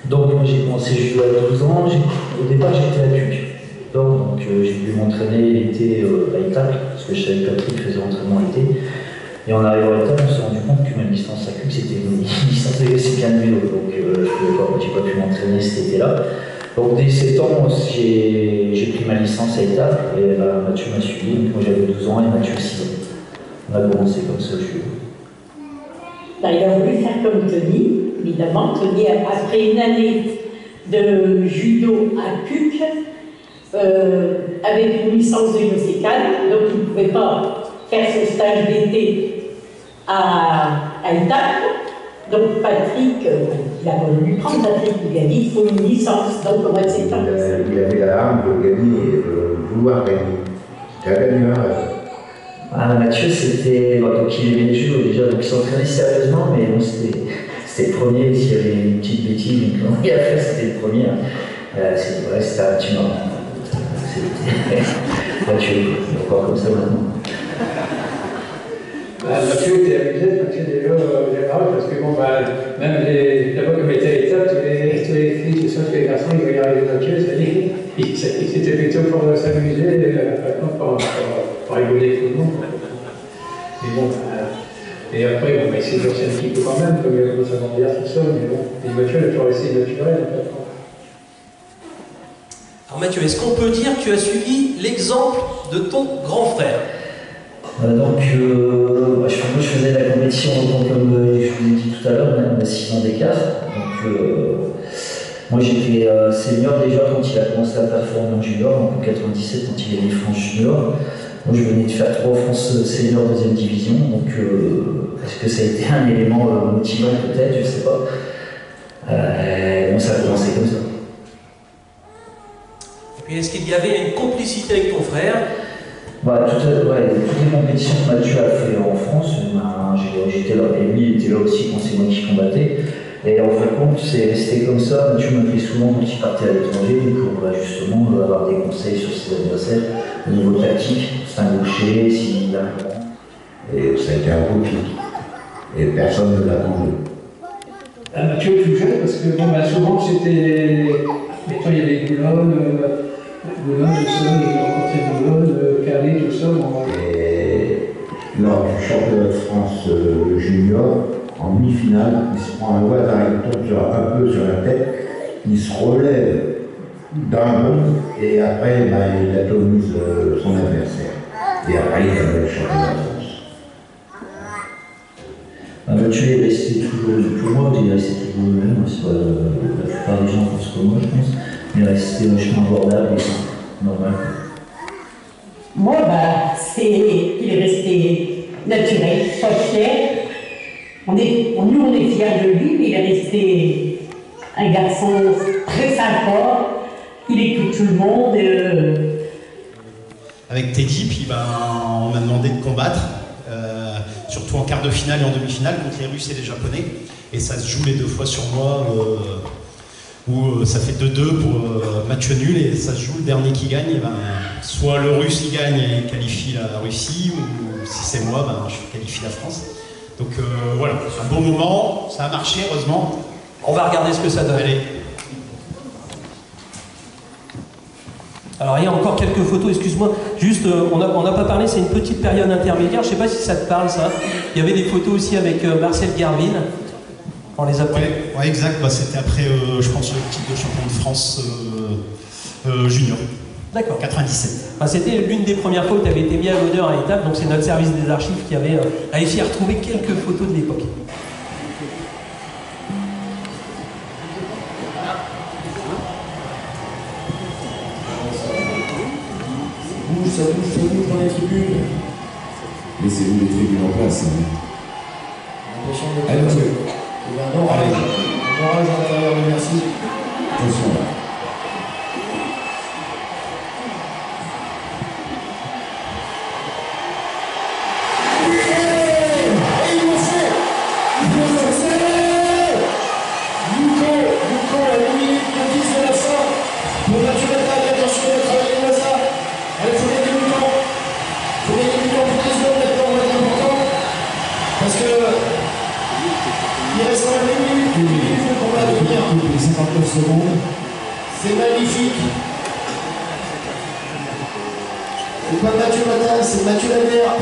Donc moi j'ai commencé judo à 12 ans, au départ j'étais à PUC. Donc j'ai dû m'entraîner l'été à Étaples, parce que je savais que Patrick faisait l'entraînement l'été. Et en arrivant à Étaples, on s'est rendu compte que ma licence à PUC c'était une licence assez bien de vélo. Donc j'ai pas pu m'entraîner cet été-là. Donc dès 7 ans, j'ai pris ma licence à Étaples et Mathieu m'a suivi. Donc moi j'avais 12 ans et Mathieu 6 ans. On a commencé comme ça le judo. Il a voulu faire comme Tony, évidemment. Tony, après une année de judo à PUC, avec une licence de musicale, donc il ne pouvait pas faire son stage d'été à Étaples. Donc Patrick, il a voulu prendre Patrick, il lui a dit il faut une licence, donc au mois de septembre. Il avait la hargne de gagner et de vouloir gagner. C'était un gagneur. Mathieu, c'était. Donc il aimait le judo déjà, donc il s'entraînait sérieusement, mais bon, c'était le premier. S'il y avait une petite bêtise, donc il a fait, c'était le premier. C'était un petit moment. Mathieu, il est encore comme ça maintenant. Mathieu était amusé, Mathieu déjà général, parce que bon, même là-bas comme était à Étaples, tous les filles, tous les garçons, ils regardaient Mathieu, c'est-à-dire ils s'étaient plutôt pour s'amuser, pour rigoler avec tout le monde. Et bon, et après, bon, il s'est exercé un petit peu quand même, comme il a commencé à grandir tout seul, mais bon, et Mathieu a toujours resté naturel en fait. Alors Mathieu, est-ce qu'on peut dire que tu as suivi l'exemple de ton grand frère? Moi je faisais la compétition comme je vous ai dit tout à l'heure, on a 6 ans d'écart. Donc moi j'étais senior déjà quand il a commencé à performer en junior, donc en 97 quand il est né France junior. Moi je venais de faire 3 France senior 2e division, donc est-ce que ça a été un élément motivant peut-être, je sais pas. Bon, ça a commencé comme ça. Et puis est-ce qu'il y avait une complicité avec ton frère? Toutes les compétitions que Mathieu a fait en France, j'étais là, et lui il était là aussi quand c'est moi qui combattais. Et en fin de compte, c'est resté comme ça. Mathieu m'appelait souvent quand il partait à l'étranger pour justement avoir des conseils sur ses adversaires au niveau tactique, c'est un gaucher, s'il a. Et ça a été un beau pic. Et personne ne l'attendait. Mathieu plus jeune, parce que bon, souvent c'était. Mettons, il y avait Boulogne, tout ça, il rencontrait Boulogne, Calais, tout ça. Et lors du championnat de France junior, en demi-finale, il se prend un voisin, il tombe un peu sur la tête, il se relève d'un bond et après il atomise son adversaire. Et après il gagne le championnat de France. Mathieu est resté toujours, pour moi, il est resté toujours le même, la plupart des gens pensent comme moi je pense, mais il est resté vachement abordable et simple, normal. Moi, il est resté naturel, pas fier. Nous, on est fiers de lui, mais il est resté un garçon très sympa. Il écoute tout le monde. Avec Teddy, puis on m'a demandé de combattre, surtout en quart de finale et en demi-finale contre les Russes et les Japonais. Et ça se joue les 2 fois sur moi, où ça fait 2-2 pour match nul et ça se joue le dernier qui gagne. Soit le Russe qui gagne et qualifie la Russie, ou si c'est moi, je qualifie la France. Donc voilà, un bon moment, ça a marché heureusement. On va regarder ce que ça donne. Allez. Alors il y a encore quelques photos, excuse-moi, juste on n'a pas parlé, c'est une petite période intermédiaire, je ne sais pas si ça te parle ça. Il y avait des photos aussi avec Marcel Garvin, on les a pris. Ouais, exact, c'était après, je pense, le titre de champion de France junior. D'accord. 97. C'était l'une des premières fois où tu avais été mis à l'honneur à Étaples, donc c'est notre service des archives qui avait réussi à retrouver quelques photos de l'époque. Ça bouge dans les tribunes. Laissez-vous les tribunes en place. Allez, monsieur. Il y a un orage. Un orage à l'intérieur, merci. Attention là. C'est magnifique. C'est pas Mathieu Matin, c'est Mathieu Laguerre.